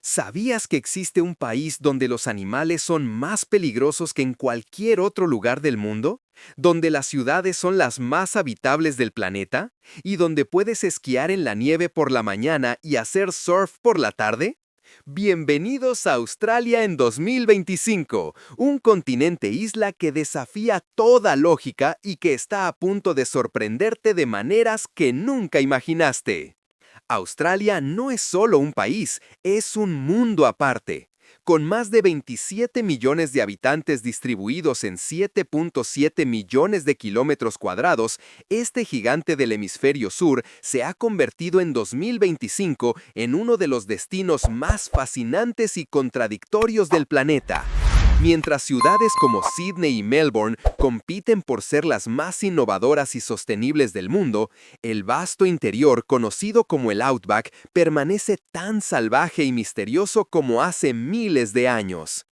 ¿Sabías que existe un país donde los animales son más peligrosos que en cualquier otro lugar del mundo? ¿Donde las ciudades son las más habitables del planeta? ¿Y donde puedes esquiar en la nieve por la mañana y hacer surf por la tarde? Bienvenidos a Australia en 2025, un continente isla que desafía toda lógica y que está a punto de sorprenderte de maneras que nunca imaginaste. Australia no es solo un país, es un mundo aparte. Con más de 27 millones de habitantes distribuidos en 7.7 millones de kilómetros cuadrados, este gigante del hemisferio sur se ha convertido en 2025 en uno de los destinos más fascinantes y contradictorios del planeta. Mientras ciudades como Sydney y Melbourne compiten por ser las más innovadoras y sostenibles del mundo, el vasto interior, conocido como el Outback, permanece tan salvaje y misterioso como hace miles de años.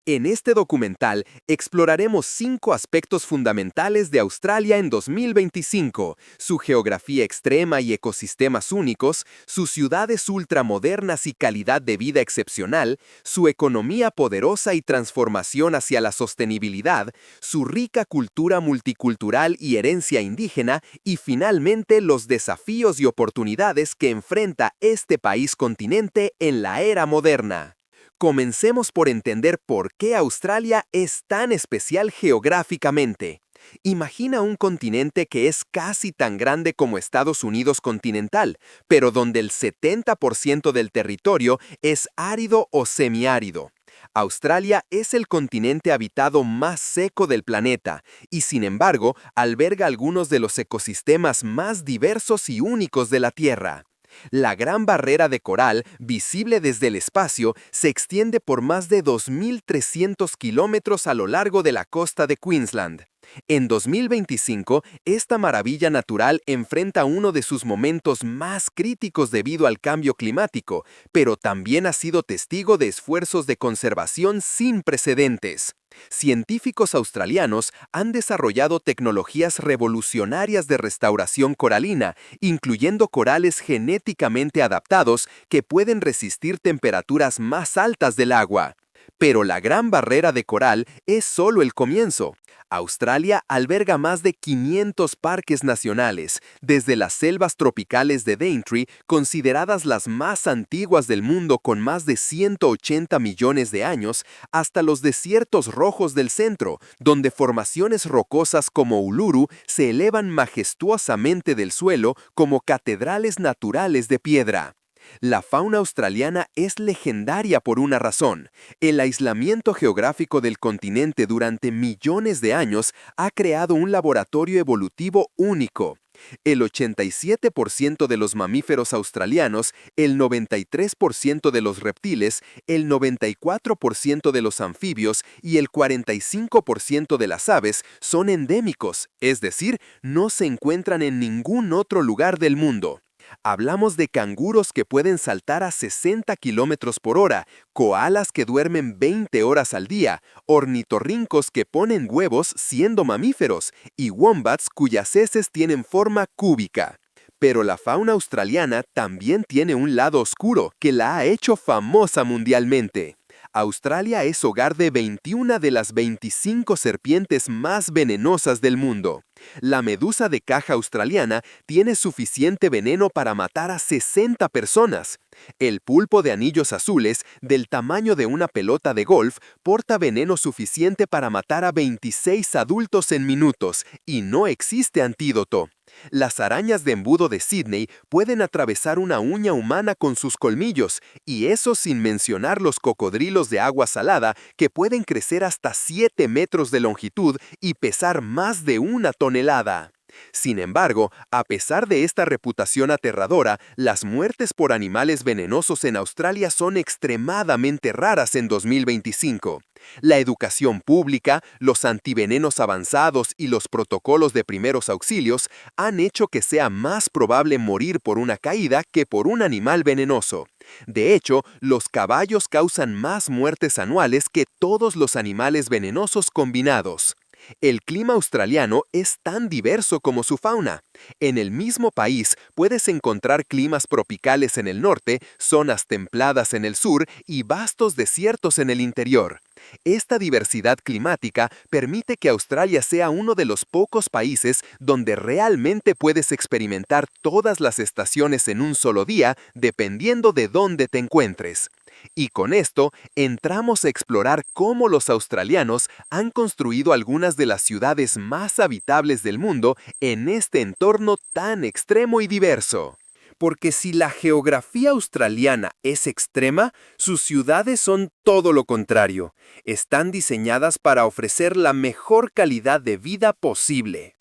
En este documental exploraremos 5 aspectos fundamentales de Australia en 2025, su geografía extrema y ecosistemas únicos, sus ciudades ultramodernas y calidad de vida excepcional, su economía poderosa y transformación hacia la sostenibilidad, su rica cultura multicultural y herencia indígena, y finalmente los desafíos y oportunidades que enfrenta este país continente en la era moderna. Comencemos por entender por qué Australia es tan especial geográficamente. Imagina un continente que es casi tan grande como Estados Unidos continental, pero donde el 70% del territorio es árido o semiárido. Australia es el continente habitado más seco del planeta y, sin embargo, alberga algunos de los ecosistemas más diversos y únicos de la Tierra. La Gran Barrera de Coral, visible desde el espacio, se extiende por más de 2.300 kilómetros a lo largo de la costa de Queensland. En 2025, esta maravilla natural enfrenta uno de sus momentos más críticos debido al cambio climático, pero también ha sido testigo de esfuerzos de conservación sin precedentes. Científicos australianos han desarrollado tecnologías revolucionarias de restauración coralina, incluyendo corales genéticamente adaptados que pueden resistir temperaturas más altas del agua. Pero la Gran Barrera de Coral es solo el comienzo. Australia alberga más de 500 parques nacionales, desde las selvas tropicales de Daintree, consideradas las más antiguas del mundo con más de 180 millones de años, hasta los desiertos rojos del centro, donde formaciones rocosas como Uluru se elevan majestuosamente del suelo como catedrales naturales de piedra. La fauna australiana es legendaria por una razón. El aislamiento geográfico del continente durante millones de años ha creado un laboratorio evolutivo único. El 87% de los mamíferos australianos, el 93% de los reptiles, el 94% de los anfibios y el 45% de las aves son endémicos, es decir, no se encuentran en ningún otro lugar del mundo. Hablamos de canguros que pueden saltar a 60 kilómetros por hora, koalas que duermen 20 horas al día, ornitorrincos que ponen huevos siendo mamíferos y wombats cuyas heces tienen forma cúbica. Pero la fauna australiana también tiene un lado oscuro que la ha hecho famosa mundialmente. Australia es hogar de 21 de las 25 serpientes más venenosas del mundo. La medusa de caja australiana tiene suficiente veneno para matar a 60 personas. El pulpo de anillos azules, del tamaño de una pelota de golf, porta veneno suficiente para matar a 26 adultos en minutos, y no existe antídoto. Las arañas de embudo de Sydney pueden atravesar una uña humana con sus colmillos, y eso sin mencionar los cocodrilos de agua salada que pueden crecer hasta 7 metros de longitud y pesar más de 1 tonelada. Sin embargo, a pesar de esta reputación aterradora, las muertes por animales venenosos en Australia son extremadamente raras en 2025. La educación pública, los antivenenos avanzados y los protocolos de primeros auxilios han hecho que sea más probable morir por una caída que por un animal venenoso. De hecho, los caballos causan más muertes anuales que todos los animales venenosos combinados. El clima australiano es tan diverso como su fauna. En el mismo país puedes encontrar climas tropicales en el norte, zonas templadas en el sur y vastos desiertos en el interior. Esta diversidad climática permite que Australia sea uno de los pocos países donde realmente puedes experimentar todas las estaciones en un solo día, dependiendo de dónde te encuentres. Y con esto, entramos a explorar cómo los australianos han construido algunas de las ciudades más habitables del mundo en este entorno tan extremo y diverso. Porque si la geografía australiana es extrema, sus ciudades son todo lo contrario. Están diseñadas para ofrecer la mejor calidad de vida posible.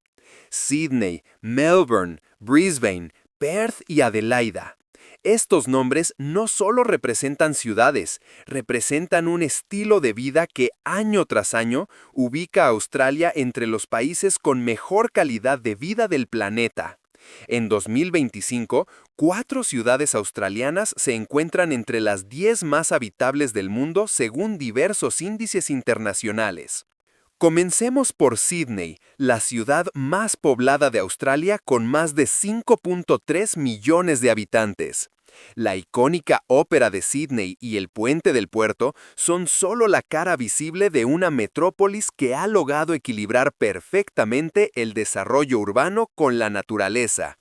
Sydney, Melbourne, Brisbane, Perth y Adelaida. Estos nombres no solo representan ciudades, representan un estilo de vida que año tras año ubica a Australia entre los países con mejor calidad de vida del planeta. En 2025, 4 ciudades australianas se encuentran entre las 10 más habitables del mundo según diversos índices internacionales. Comencemos por Sydney, la ciudad más poblada de Australia con más de 5.3 millones de habitantes. La icónica Ópera de Sydney y el Puente del Puerto son solo la cara visible de una metrópolis que ha logrado equilibrar perfectamente el desarrollo urbano con la naturaleza.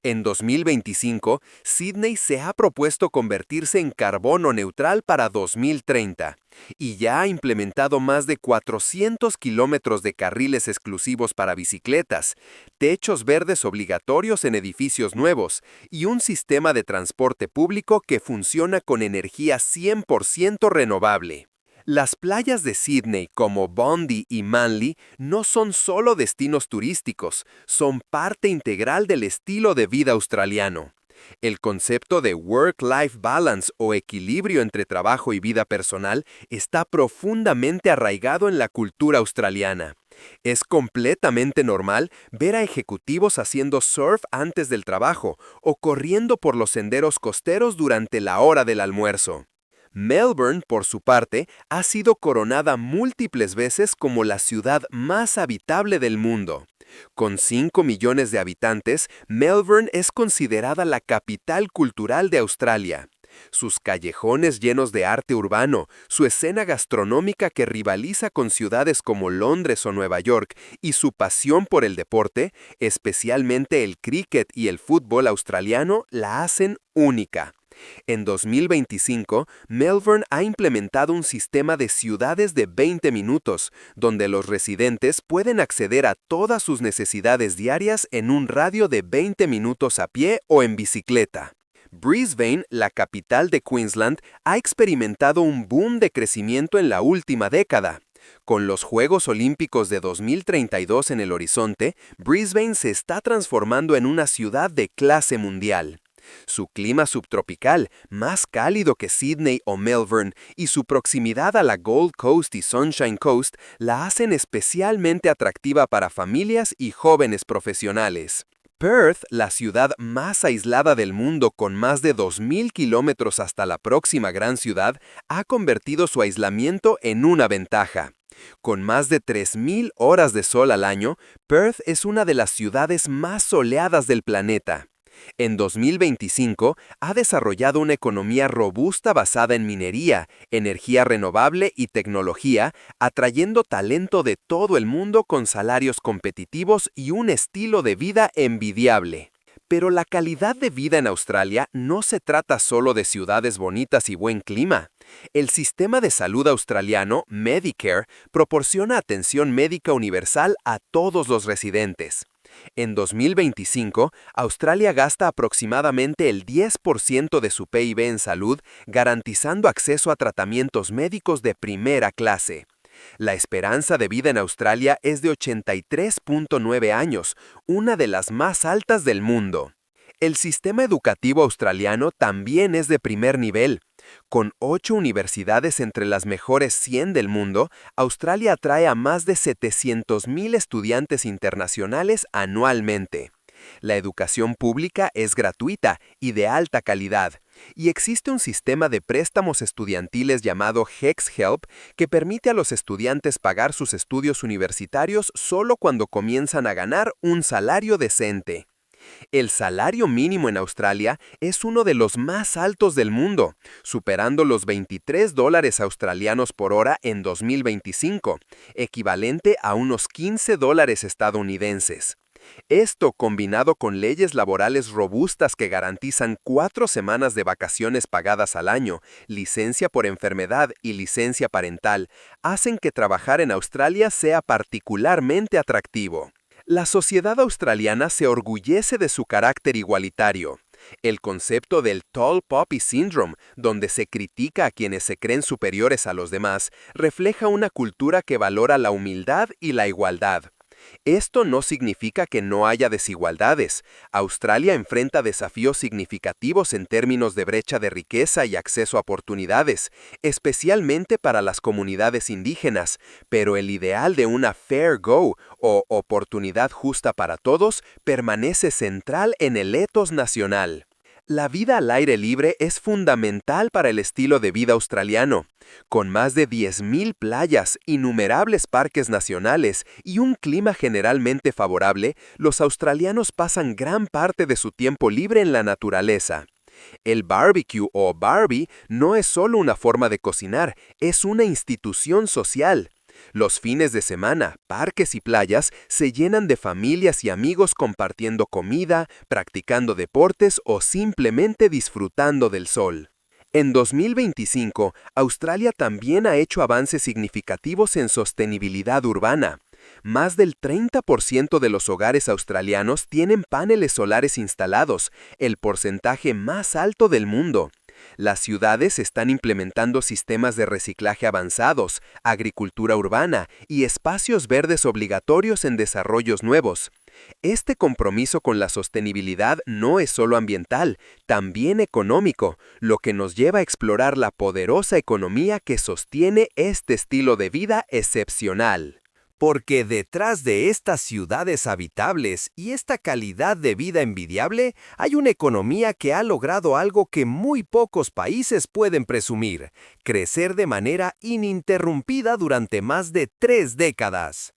En 2025, Sydney se ha propuesto convertirse en carbono neutral para 2030 y ya ha implementado más de 400 kilómetros de carriles exclusivos para bicicletas, techos verdes obligatorios en edificios nuevos y un sistema de transporte público que funciona con energía 100% renovable. Las playas de Sydney como Bondi y Manly no son solo destinos turísticos, son parte integral del estilo de vida australiano. El concepto de work-life balance o equilibrio entre trabajo y vida personal está profundamente arraigado en la cultura australiana. Es completamente normal ver a ejecutivos haciendo surf antes del trabajo o corriendo por los senderos costeros durante la hora del almuerzo. Melbourne, por su parte, ha sido coronada múltiples veces como la ciudad más habitable del mundo. Con 5 millones de habitantes, Melbourne es considerada la capital cultural de Australia. Sus callejones llenos de arte urbano, su escena gastronómica que rivaliza con ciudades como Londres o Nueva York y su pasión por el deporte, especialmente el cricket y el fútbol australiano, la hacen única. En 2025, Melbourne ha implementado un sistema de ciudades de 20 minutos, donde los residentes pueden acceder a todas sus necesidades diarias en un radio de 20 minutos a pie o en bicicleta. Brisbane, la capital de Queensland, ha experimentado un boom de crecimiento en la última década. Con los Juegos Olímpicos de 2032 en el horizonte, Brisbane se está transformando en una ciudad de clase mundial. Su clima subtropical, más cálido que Sydney o Melbourne, y su proximidad a la Gold Coast y Sunshine Coast la hacen especialmente atractiva para familias y jóvenes profesionales. Perth, la ciudad más aislada del mundo con más de 2.000 kilómetros hasta la próxima gran ciudad, ha convertido su aislamiento en una ventaja. Con más de 3.000 horas de sol al año, Perth es una de las ciudades más soleadas del planeta. En 2025, ha desarrollado una economía robusta basada en minería, energía renovable y tecnología, atrayendo talento de todo el mundo con salarios competitivos y un estilo de vida envidiable. Pero la calidad de vida en Australia no se trata solo de ciudades bonitas y buen clima. El sistema de salud australiano, Medicare, proporciona atención médica universal a todos los residentes. En 2025, Australia gasta aproximadamente el 10% de su PIB en salud, garantizando acceso a tratamientos médicos de primera clase. La esperanza de vida en Australia es de 83.9 años, una de las más altas del mundo. El sistema educativo australiano también es de primer nivel. Con 8 universidades entre las mejores 100 del mundo, Australia atrae a más de 700.000 estudiantes internacionales anualmente. La educación pública es gratuita y de alta calidad, Y existe un sistema de préstamos estudiantiles llamado HexHelp que permite a los estudiantes pagar sus estudios universitarios solo cuando comienzan a ganar un salario decente. El salario mínimo en Australia es uno de los más altos del mundo, superando los $23 australianos por hora en 2025, equivalente a unos $15 estadounidenses. Esto, combinado con leyes laborales robustas que garantizan 4 semanas de vacaciones pagadas al año, licencia por enfermedad y licencia parental, hacen que trabajar en Australia sea particularmente atractivo. La sociedad australiana se orgullece de su carácter igualitario. El concepto del Tall Poppy Syndrome, donde se critica a quienes se creen superiores a los demás, refleja una cultura que valora la humildad y la igualdad. Esto no significa que no haya desigualdades. Australia enfrenta desafíos significativos en términos de brecha de riqueza y acceso a oportunidades, especialmente para las comunidades indígenas, pero el ideal de una fair go o oportunidad justa para todos permanece central en el ethos nacional. La vida al aire libre es fundamental para el estilo de vida australiano. Con más de 10.000 playas, innumerables parques nacionales y un clima generalmente favorable, los australianos pasan gran parte de su tiempo libre en la naturaleza. El barbecue o barbie no es solo una forma de cocinar, es una institución social. Los fines de semana, parques y playas se llenan de familias y amigos compartiendo comida, practicando deportes o simplemente disfrutando del sol. En 2025, Australia también ha hecho avances significativos en sostenibilidad urbana. Más del 30% de los hogares australianos tienen paneles solares instalados, el porcentaje más alto del mundo. Las ciudades están implementando sistemas de reciclaje avanzados, agricultura urbana y espacios verdes obligatorios en desarrollos nuevos. Este compromiso con la sostenibilidad no es solo ambiental, también económico, lo que nos lleva a explorar la poderosa economía que sostiene este estilo de vida excepcional. Porque detrás de estas ciudades habitables y esta calidad de vida envidiable, hay una economía que ha logrado algo que muy pocos países pueden presumir: crecer de manera ininterrumpida durante más de 3 décadas.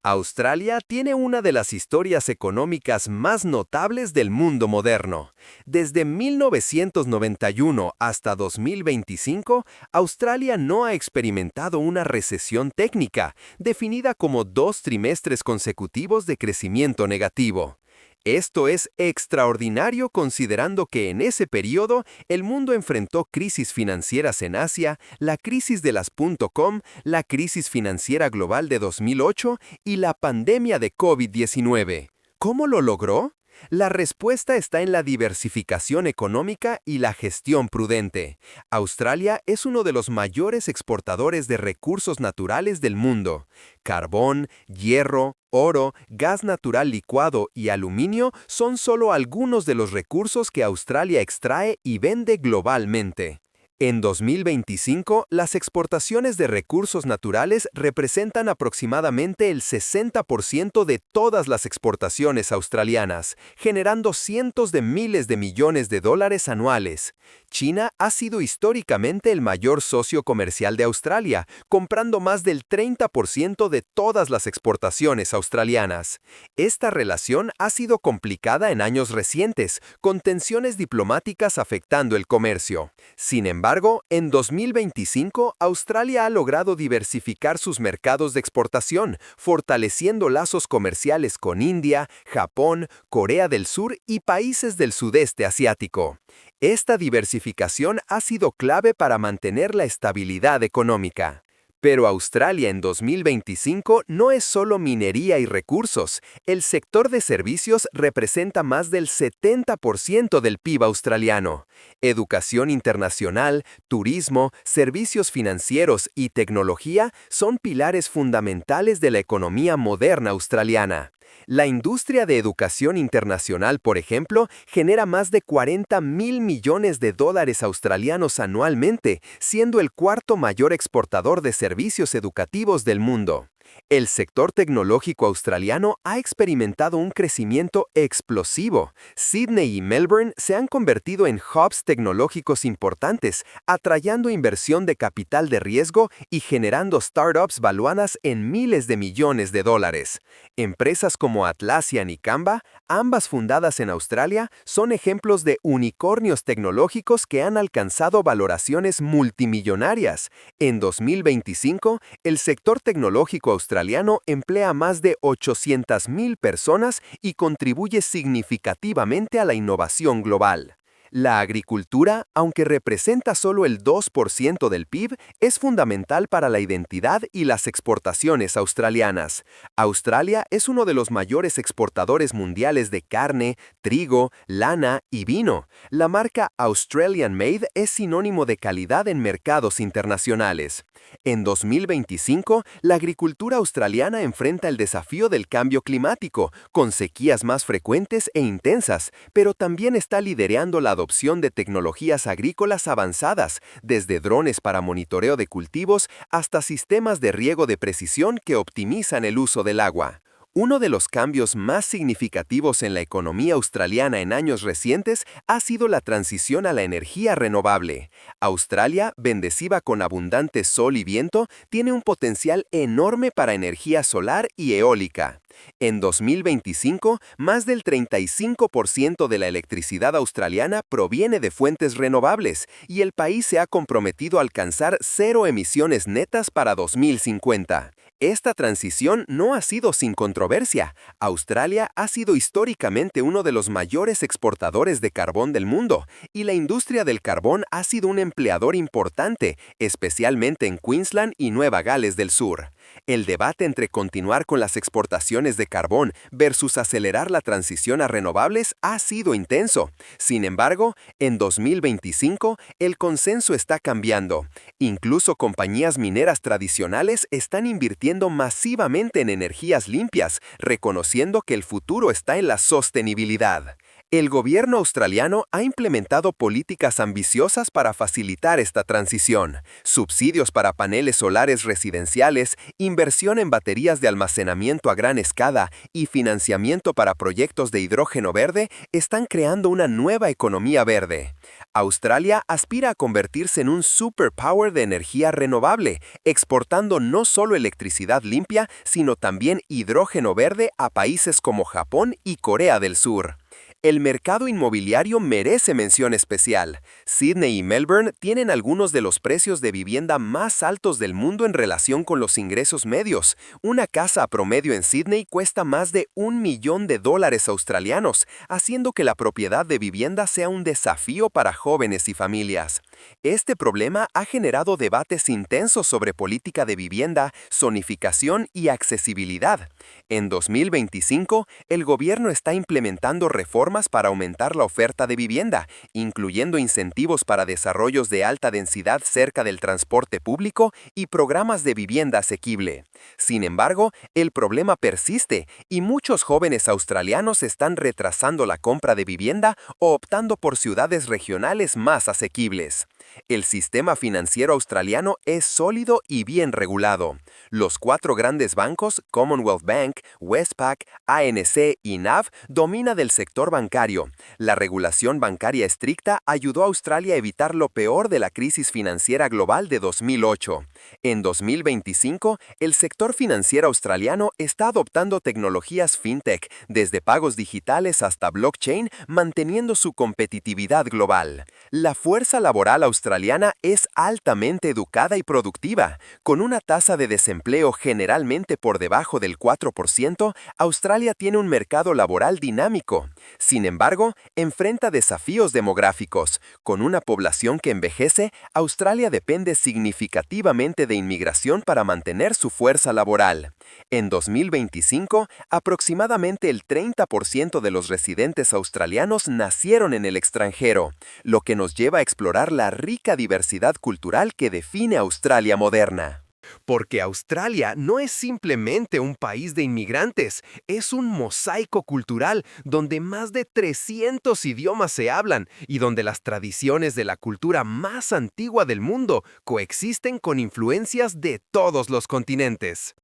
Australia tiene una de las historias económicas más notables del mundo moderno. Desde 1991 hasta 2025, Australia no ha experimentado una recesión técnica, definida como 2 trimestres consecutivos de crecimiento negativo. Esto es extraordinario considerando que en ese periodo el mundo enfrentó crisis financieras en Asia, la crisis de las .com, la crisis financiera global de 2008 y la pandemia de COVID-19. ¿Cómo lo logró? La respuesta está en la diversificación económica y la gestión prudente. Australia es uno de los mayores exportadores de recursos naturales del mundo. Carbón, hierro, oro, gas natural licuado y aluminio son solo algunos de los recursos que Australia extrae y vende globalmente. En 2025, las exportaciones de recursos naturales representan aproximadamente el 60% de todas las exportaciones australianas, generando cientos de miles de millones de dólares anuales. China ha sido históricamente el mayor socio comercial de Australia, comprando más del 30% de todas las exportaciones australianas. Esta relación ha sido complicada en años recientes, con tensiones diplomáticas afectando el comercio. Sin embargo, en 2025, Australia ha logrado diversificar sus mercados de exportación, fortaleciendo lazos comerciales con India, Japón, Corea del Sur y países del sudeste asiático. Esta diversificación ha sido clave para mantener la estabilidad económica. Pero Australia en 2025 no es solo minería y recursos. El sector de servicios representa más del 70% del PIB australiano. Educación internacional, turismo, servicios financieros y tecnología son pilares fundamentales de la economía moderna australiana. La industria de educación internacional, por ejemplo, genera más de 40.000 millones de dólares australianos anualmente, siendo el cuarto mayor exportador de servicios educativos del mundo. El sector tecnológico australiano ha experimentado un crecimiento explosivo. Sydney y Melbourne se han convertido en hubs tecnológicos importantes, atrayendo inversión de capital de riesgo y generando startups valuadas en miles de millones de dólares. Empresas como Atlassian y Canva, ambas fundadas en Australia, son ejemplos de unicornios tecnológicos que han alcanzado valoraciones multimillonarias. En 2025, el sector tecnológico australiano emplea a más de 800,000 personas y contribuye significativamente a la innovación global. La agricultura, aunque representa solo el 2% del PIB, es fundamental para la identidad y las exportaciones australianas. Australia es uno de los mayores exportadores mundiales de carne, trigo, lana y vino. La marca Australian Made es sinónimo de calidad en mercados internacionales. En 2025, la agricultura australiana enfrenta el desafío del cambio climático, con sequías más frecuentes e intensas, pero también está liderando la adopción de tecnologías agrícolas avanzadas, desde drones para monitoreo de cultivos hasta sistemas de riego de precisión que optimizan el uso del agua. Uno de los cambios más significativos en la economía australiana en años recientes ha sido la transición a la energía renovable. Australia, bendecida con abundante sol y viento, tiene un potencial enorme para energía solar y eólica. En 2025, más del 35% de la electricidad australiana proviene de fuentes renovables y el país se ha comprometido a alcanzar cero emisiones netas para 2050. Esta transición no ha sido sin controversia. Australia ha sido históricamente uno de los mayores exportadores de carbón del mundo, y la industria del carbón ha sido un empleador importante, especialmente en Queensland y Nueva Gales del Sur. El debate entre continuar con las exportaciones de carbón versus acelerar la transición a renovables ha sido intenso. Sin embargo, en 2025, el consenso está cambiando. Incluso compañías mineras tradicionales están invirtiendo masivamente en energías limpias, reconociendo que el futuro está en la sostenibilidad. El gobierno australiano ha implementado políticas ambiciosas para facilitar esta transición. Subsidios para paneles solares residenciales, inversión en baterías de almacenamiento a gran escala y financiamiento para proyectos de hidrógeno verde están creando una nueva economía verde. Australia aspira a convertirse en un superpower de energía renovable, exportando no solo electricidad limpia, sino también hidrógeno verde a países como Japón y Corea del Sur. El mercado inmobiliario merece mención especial. Sydney y Melbourne tienen algunos de los precios de vivienda más altos del mundo en relación con los ingresos medios. Una casa a promedio en Sydney cuesta más de $1,000,000 australianos, haciendo que la propiedad de vivienda sea un desafío para jóvenes y familias. Este problema ha generado debates intensos sobre política de vivienda, zonificación y accesibilidad. En 2025, el gobierno está implementando reformas para aumentar la oferta de vivienda, incluyendo incentivos para desarrollos de alta densidad cerca del transporte público y programas de vivienda asequible. Sin embargo, el problema persiste y muchos jóvenes australianos están retrasando la compra de vivienda o optando por ciudades regionales más asequibles. El sistema financiero australiano es sólido y bien regulado. Los 4 grandes bancos, Commonwealth Bank, Westpac, ANC y NAB, dominan del sector bancario. La regulación bancaria estricta ayudó a Australia a evitar lo peor de la crisis financiera global de 2008. En 2025, el sector financiero australiano está adoptando tecnologías fintech, desde pagos digitales hasta blockchain, manteniendo su competitividad global. La fuerza laboral australiana es altamente educada y productiva. Con una tasa de desempleo generalmente por debajo del 4%, Australia tiene un mercado laboral dinámico. Sin embargo, enfrenta desafíos demográficos. Con una población que envejece, Australia depende significativamente de inmigración para mantener su fuerza laboral. En 2025, aproximadamente el 30% de los residentes australianos nacieron en el extranjero, lo que nos lleva a explorar la rica diversidad cultural que define Australia moderna. Porque Australia no es simplemente un país de inmigrantes, es un mosaico cultural donde más de 300 idiomas se hablan y donde las tradiciones de la cultura más antigua del mundo coexisten con influencias de todos los continentes.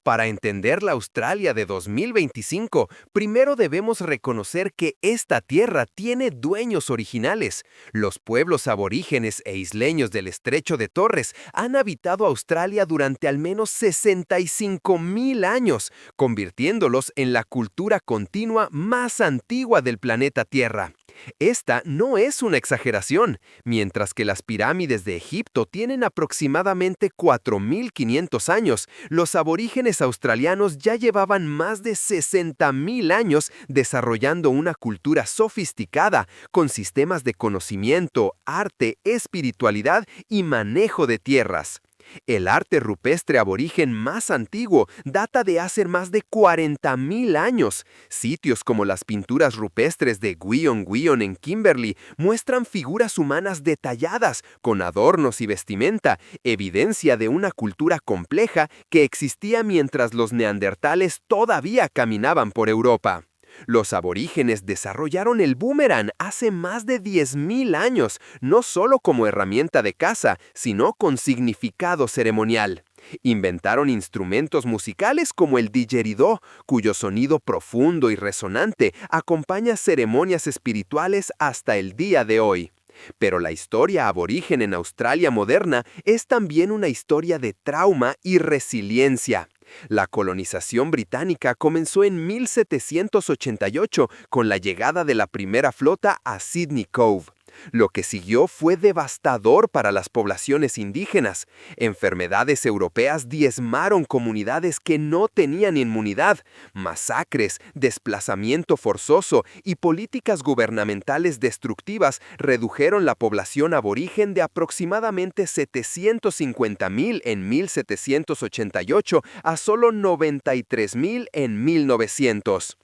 Para entender la Australia de 2025, primero debemos reconocer que esta tierra tiene dueños originales. Los pueblos aborígenes e isleños del Estrecho de Torres han habitado Australia durante al menos 65.000 años, convirtiéndolos en la cultura continua más antigua del planeta Tierra. Esta no es una exageración. Mientras que las pirámides de Egipto tienen aproximadamente 4.500 años, los aborígenes australianos ya llevaban más de 60.000 años desarrollando una cultura sofisticada, con sistemas de conocimiento, arte, espiritualidad y manejo de tierras. El arte rupestre aborigen más antiguo data de hace más de 40.000 años. Sitios como las pinturas rupestres de Gwion Gwion en Kimberley muestran figuras humanas detalladas, con adornos y vestimenta, evidencia de una cultura compleja que existía mientras los neandertales todavía caminaban por Europa. Los aborígenes desarrollaron el boomerang hace más de 10.000 años, no solo como herramienta de caza, sino con significado ceremonial. Inventaron instrumentos musicales como el didgeridoo, cuyo sonido profundo y resonante acompaña ceremonias espirituales hasta el día de hoy. Pero la historia aborigen en Australia moderna es también una historia de trauma y resiliencia. La colonización británica comenzó en 1788 con la llegada de la primera flota a Sydney Cove. Lo que siguió fue devastador para las poblaciones indígenas. Enfermedades europeas diezmaron comunidades que no tenían inmunidad. Masacres, desplazamiento forzoso y políticas gubernamentales destructivas redujeron la población aborigen de aproximadamente 750.000 en 1788 a solo 93.000 en 1900.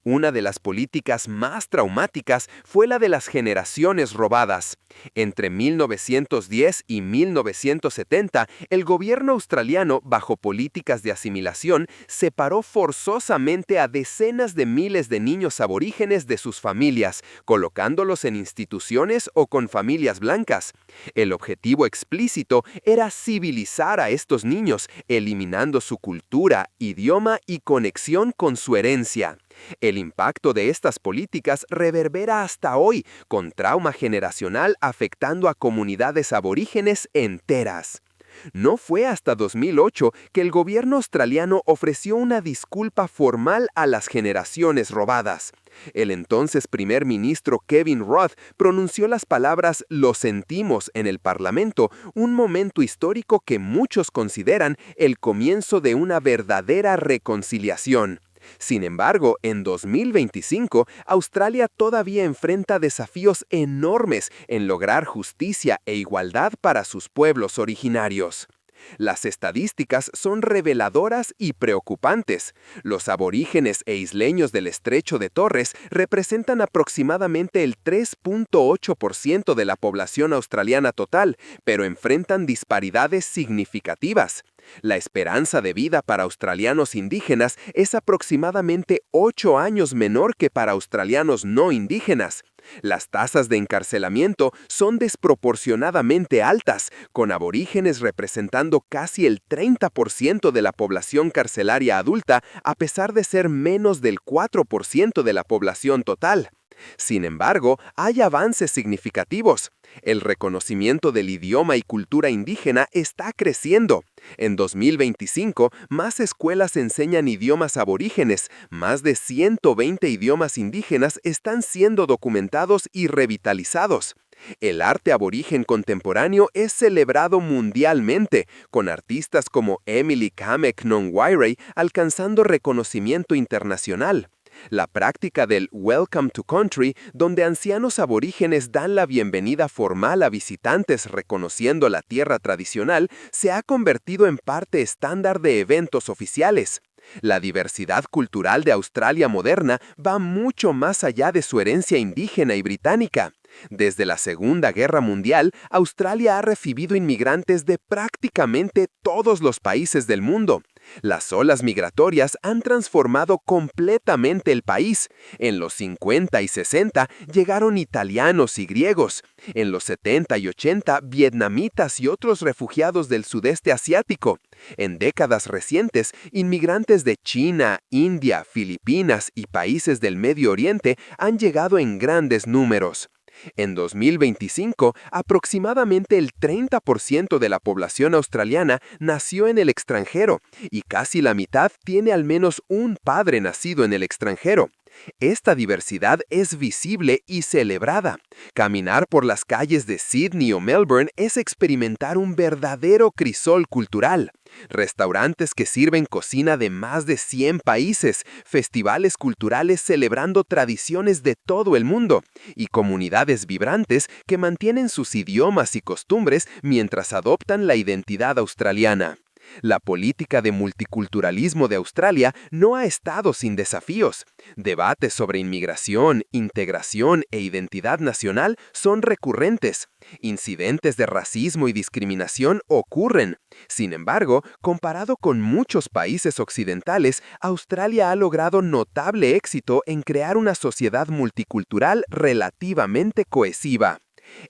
Una de las políticas más traumáticas fue la de las generaciones robadas. Entre 1910 y 1970, el gobierno australiano, bajo políticas de asimilación, separó forzosamente a decenas de miles de niños aborígenes de sus familias, colocándolos en instituciones o con familias blancas. El objetivo explícito era civilizar a estos niños, eliminando su cultura, idioma y conexión con su herencia. El impacto de estas políticas reverbera hasta hoy, con trauma generacional afectando a comunidades aborígenes enteras. No fue hasta 2008 que el gobierno australiano ofreció una disculpa formal a las generaciones robadas. El entonces primer ministro Kevin Rudd pronunció las palabras "lo sentimos" en el Parlamento, un momento histórico que muchos consideran el comienzo de una verdadera reconciliación. Sin embargo, en 2025, Australia todavía enfrenta desafíos enormes en lograr justicia e igualdad para sus pueblos originarios. Las estadísticas son reveladoras y preocupantes. Los aborígenes e isleños del Estrecho de Torres representan aproximadamente el 3.8% de la población australiana total, pero enfrentan disparidades significativas. La esperanza de vida para australianos indígenas es aproximadamente 8 años menor que para australianos no indígenas. Las tasas de encarcelamiento son desproporcionadamente altas, con aborígenes representando casi el 30% de la población carcelaria adulta, a pesar de ser menos del 4% de la población total. Sin embargo, hay avances significativos. El reconocimiento del idioma y cultura indígena está creciendo. En 2025, más escuelas enseñan idiomas aborígenes, más de 120 idiomas indígenas están siendo documentados y revitalizados. El arte aborigen contemporáneo es celebrado mundialmente, con artistas como Emily Kamek Nongwairey alcanzando reconocimiento internacional. La práctica del Welcome to Country, donde ancianos aborígenes dan la bienvenida formal a visitantes reconociendo la tierra tradicional, se ha convertido en parte estándar de eventos oficiales. La diversidad cultural de Australia moderna va mucho más allá de su herencia indígena y británica. Desde la Segunda Guerra Mundial, Australia ha recibido inmigrantes de prácticamente todos los países del mundo. Las olas migratorias han transformado completamente el país. En los 50 y 60 llegaron italianos y griegos. En los 70 y 80, vietnamitas y otros refugiados del sudeste asiático. En décadas recientes, inmigrantes de China, India, Filipinas y países del Medio Oriente han llegado en grandes números. En 2025, aproximadamente el 30% de la población australiana nació en el extranjero y casi la mitad tiene al menos un padre nacido en el extranjero. Esta diversidad es visible y celebrada. Caminar por las calles de Sydney o Melbourne es experimentar un verdadero crisol cultural. Restaurantes que sirven cocina de más de 100 países, festivales culturales celebrando tradiciones de todo el mundo y comunidades vibrantes que mantienen sus idiomas y costumbres mientras adoptan la identidad australiana. La política de multiculturalismo de Australia no ha estado sin desafíos. Debates sobre inmigración, integración e identidad nacional son recurrentes. Incidentes de racismo y discriminación ocurren. Sin embargo, comparado con muchos países occidentales, Australia ha logrado notable éxito en crear una sociedad multicultural relativamente cohesiva.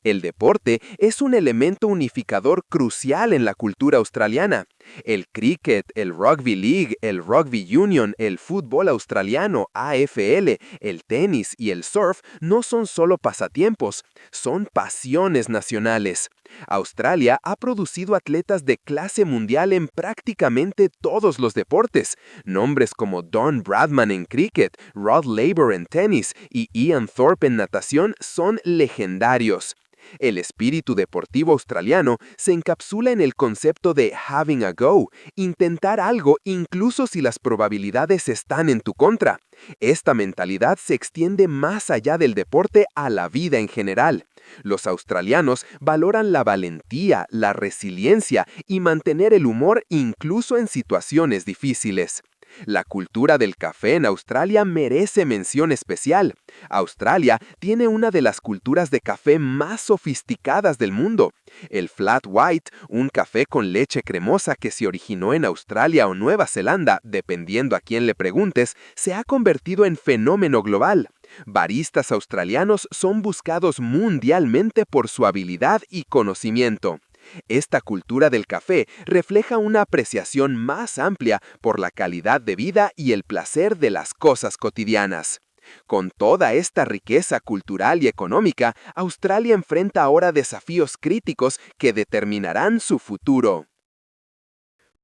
El deporte es un elemento unificador crucial en la cultura australiana. El cricket, el rugby league, el rugby union, el fútbol australiano, AFL, el tenis y el surf no son solo pasatiempos, son pasiones nacionales. Australia ha producido atletas de clase mundial en prácticamente todos los deportes. Nombres como Don Bradman en cricket, Rod Laver en tenis y Ian Thorpe en natación son legendarios. El espíritu deportivo australiano se encapsula en el concepto de having a go, intentar algo incluso si las probabilidades están en tu contra. Esta mentalidad se extiende más allá del deporte a la vida en general. Los australianos valoran la valentía, la resiliencia y mantener el humor incluso en situaciones difíciles. La cultura del café en Australia merece mención especial. Australia tiene una de las culturas de café más sofisticadas del mundo. El flat white, un café con leche cremosa que se originó en Australia o Nueva Zelanda, dependiendo a quién le preguntes, se ha convertido en fenómeno global. Baristas australianos son buscados mundialmente por su habilidad y conocimiento. Esta cultura del café refleja una apreciación más amplia por la calidad de vida y el placer de las cosas cotidianas. Con toda esta riqueza cultural y económica, Australia enfrenta ahora desafíos críticos que determinarán su futuro.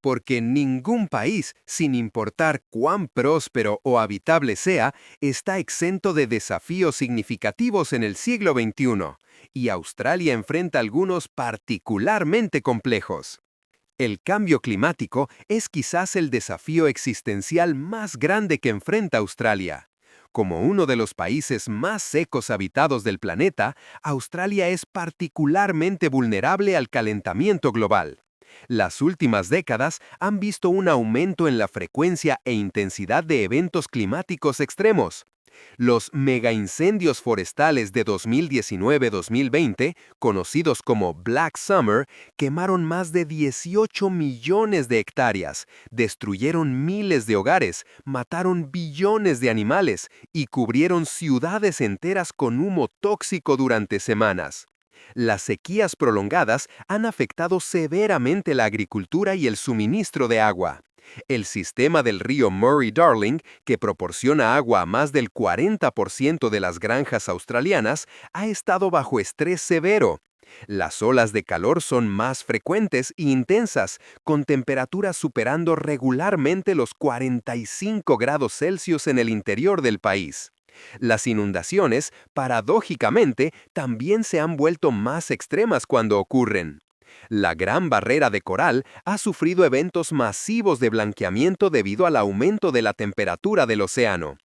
Porque ningún país, sin importar cuán próspero o habitable sea, está exento de desafíos significativos en el siglo XXI, y Australia enfrenta algunos particularmente complejos. El cambio climático es quizás el desafío existencial más grande que enfrenta Australia. Como uno de los países más secos habitados del planeta, Australia es particularmente vulnerable al calentamiento global. Las últimas décadas han visto un aumento en la frecuencia e intensidad de eventos climáticos extremos. Los megaincendios forestales de 2019-2020, conocidos como Black Summer, quemaron más de 18 millones de hectáreas, destruyeron miles de hogares, mataron billones de animales y cubrieron ciudades enteras con humo tóxico durante semanas. Las sequías prolongadas han afectado severamente la agricultura y el suministro de agua. El sistema del río Murray-Darling, que proporciona agua a más del 40% de las granjas australianas, ha estado bajo estrés severo. Las olas de calor son más frecuentes e intensas, con temperaturas superando regularmente los 45 grados Celsius en el interior del país. Las inundaciones, paradójicamente, también se han vuelto más extremas cuando ocurren. La Gran Barrera de Coral ha sufrido eventos masivos de blanqueamiento debido al aumento de la temperatura del océano.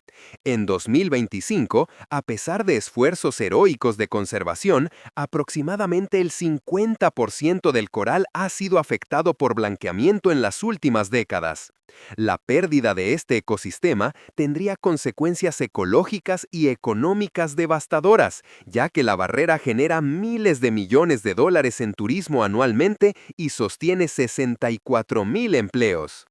En 2025, a pesar de esfuerzos heroicos de conservación, aproximadamente el 50% del coral ha sido afectado por blanqueamiento en las últimas décadas. La pérdida de este ecosistema tendría consecuencias ecológicas y económicas devastadoras, ya que la barrera genera miles de millones de dólares en turismo anualmente y sostiene 64,000 empleos.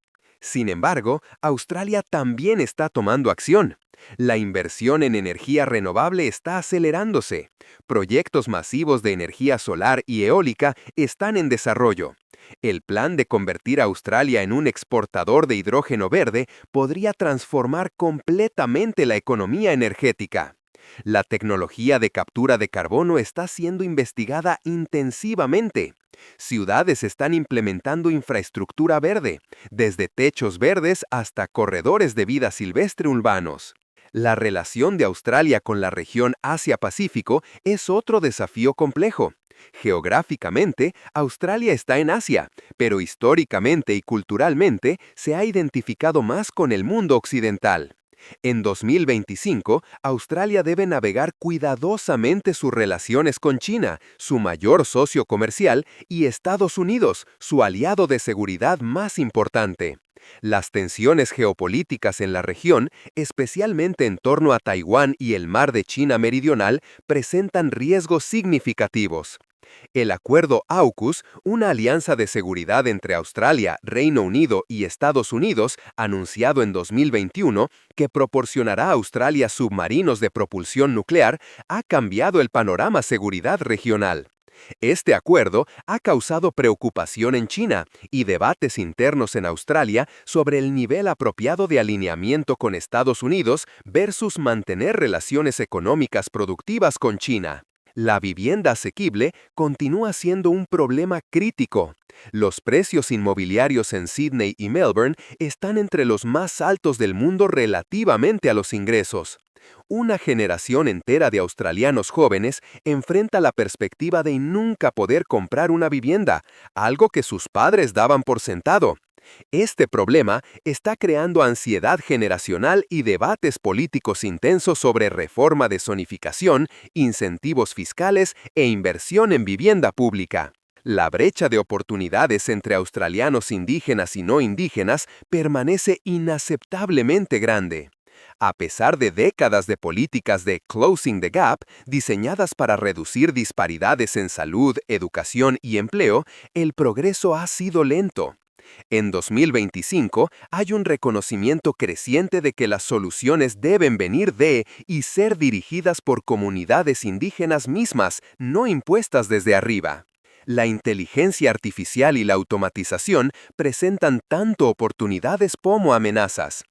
Sin embargo, Australia también está tomando acción. La inversión en energía renovable está acelerándose. Proyectos masivos de energía solar y eólica están en desarrollo. El plan de convertir a Australia en un exportador de hidrógeno verde podría transformar completamente la economía energética. La tecnología de captura de carbono está siendo investigada intensivamente. Ciudades están implementando infraestructura verde, desde techos verdes hasta corredores de vida silvestre urbanos. La relación de Australia con la región Asia-Pacífico es otro desafío complejo. Geográficamente, Australia está en Asia, pero históricamente y culturalmente se ha identificado más con el mundo occidental. En 2025, Australia debe navegar cuidadosamente sus relaciones con China, su mayor socio comercial, y Estados Unidos, su aliado de seguridad más importante. Las tensiones geopolíticas en la región, especialmente en torno a Taiwán y el Mar de China Meridional, presentan riesgos significativos. El acuerdo AUKUS, una alianza de seguridad entre Australia, Reino Unido y Estados Unidos, anunciado en 2021, que proporcionará a Australia submarinos de propulsión nuclear, ha cambiado el panorama seguridad regional. Este acuerdo ha causado preocupación en China y debates internos en Australia sobre el nivel apropiado de alineamiento con Estados Unidos versus mantener relaciones económicas productivas con China. La vivienda asequible continúa siendo un problema crítico. Los precios inmobiliarios en Sydney y Melbourne están entre los más altos del mundo relativamente a los ingresos. Una generación entera de australianos jóvenes enfrenta la perspectiva de nunca poder comprar una vivienda, algo que sus padres daban por sentado. Este problema está creando ansiedad generacional y debates políticos intensos sobre reforma de zonificación, incentivos fiscales e inversión en vivienda pública. La brecha de oportunidades entre australianos indígenas y no indígenas permanece inaceptablemente grande. A pesar de décadas de políticas de Closing the Gap diseñadas para reducir disparidades en salud, educación y empleo, el progreso ha sido lento. En 2025 hay un reconocimiento creciente de que las soluciones deben venir de y ser dirigidas por comunidades indígenas mismas, no impuestas desde arriba. La inteligencia artificial y la automatización presentan tanto oportunidades como amenazas.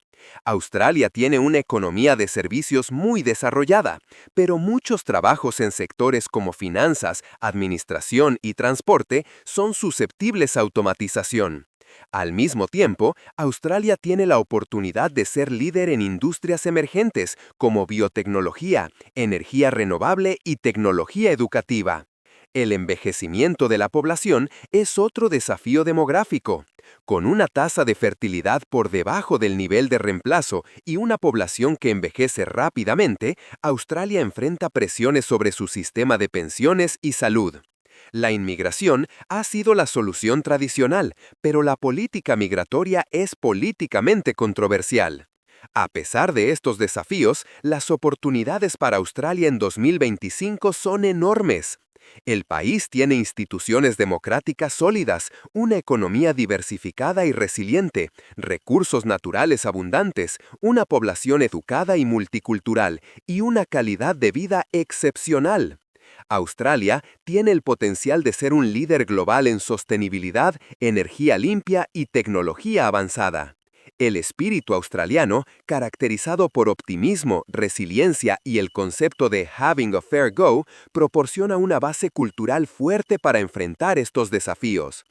Australia tiene una economía de servicios muy desarrollada, pero muchos trabajos en sectores como finanzas, administración y transporte son susceptibles a automatización. Al mismo tiempo, Australia tiene la oportunidad de ser líder en industrias emergentes como biotecnología, energía renovable y tecnología educativa. El envejecimiento de la población es otro desafío demográfico. Con una tasa de fertilidad por debajo del nivel de reemplazo y una población que envejece rápidamente, Australia enfrenta presiones sobre su sistema de pensiones y salud. La inmigración ha sido la solución tradicional, pero la política migratoria es políticamente controversial. A pesar de estos desafíos, las oportunidades para Australia en 2025 son enormes. El país tiene instituciones democráticas sólidas, una economía diversificada y resiliente, recursos naturales abundantes, una población educada y multicultural, y una calidad de vida excepcional. Australia tiene el potencial de ser un líder global en sostenibilidad, energía limpia y tecnología avanzada. El espíritu australiano, caracterizado por optimismo, resiliencia y el concepto de having a fair go, proporciona una base cultural fuerte para enfrentar estos desafíos.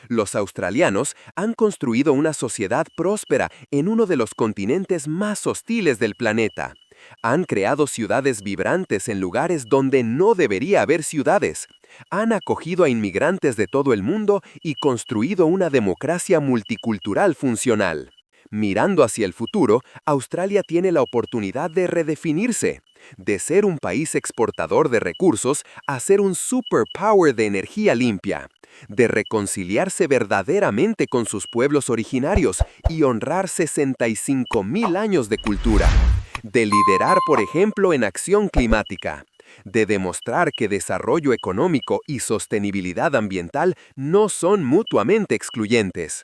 Los australianos han construido una sociedad próspera en uno de los continentes más hostiles del planeta. Han creado ciudades vibrantes en lugares donde no debería haber ciudades. Han acogido a inmigrantes de todo el mundo y construido una democracia multicultural funcional. Mirando hacia el futuro, Australia tiene la oportunidad de redefinirse, de ser un país exportador de recursos a ser un superpower de energía limpia, de reconciliarse verdaderamente con sus pueblos originarios y honrar 65.000 años de cultura, de liderar, por ejemplo, en acción climática, de demostrar que desarrollo económico y sostenibilidad ambiental no son mutuamente excluyentes.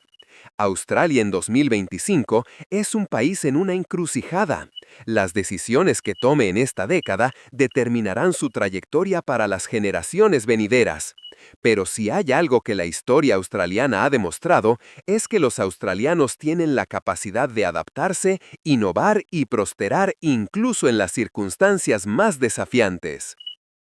Australia en 2025 es un país en una encrucijada. Las decisiones que tome en esta década determinarán su trayectoria para las generaciones venideras. Pero si hay algo que la historia australiana ha demostrado, es que los australianos tienen la capacidad de adaptarse, innovar y prosperar incluso en las circunstancias más desafiantes.